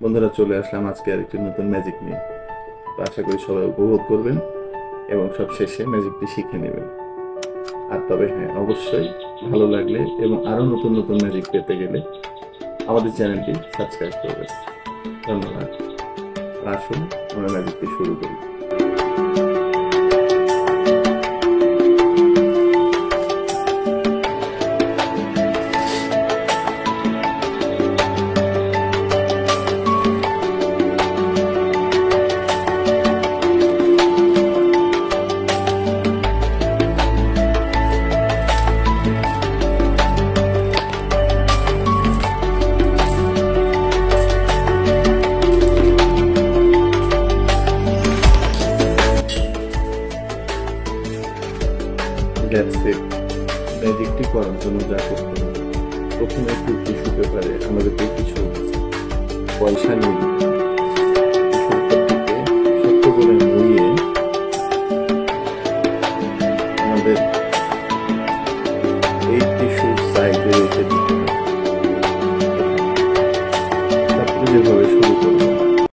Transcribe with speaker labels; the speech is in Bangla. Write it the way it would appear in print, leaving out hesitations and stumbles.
Speaker 1: বন্ধুরা, চলে আসলাম আজকে আরেকটি নতুন ম্যাজিক নিয়ে। তো আশা করি সবাই উপভোগ করবেন এবং সব শেষে ম্যাজিকটি শিখে নেবেন। আর তবে হ্যাঁ, অবশ্যই ভালো লাগলে এবং আরও নতুন নতুন ম্যাজিক পেতে গেলে আমাদের চ্যানেলটি সাবস্ক্রাইব করবেন। ধন্যবাদ। আসুন আমরা ম্যাজিকটি শুরু করি। That's it. ম্যাজিকটি করার জন্য যা করতে হবে, প্রথমে একটু টিস্যু পেপারে আমাদেরকে কিছু পয়সা নিয়ে দিতে হবে। টিস্যু পেপারটিকে শক্ত করে মুড়িয়ে আমাদের এই টিস্যুর সাইডে রেখে দিতে হবে। তারপরে যেভাবে শুরু করবো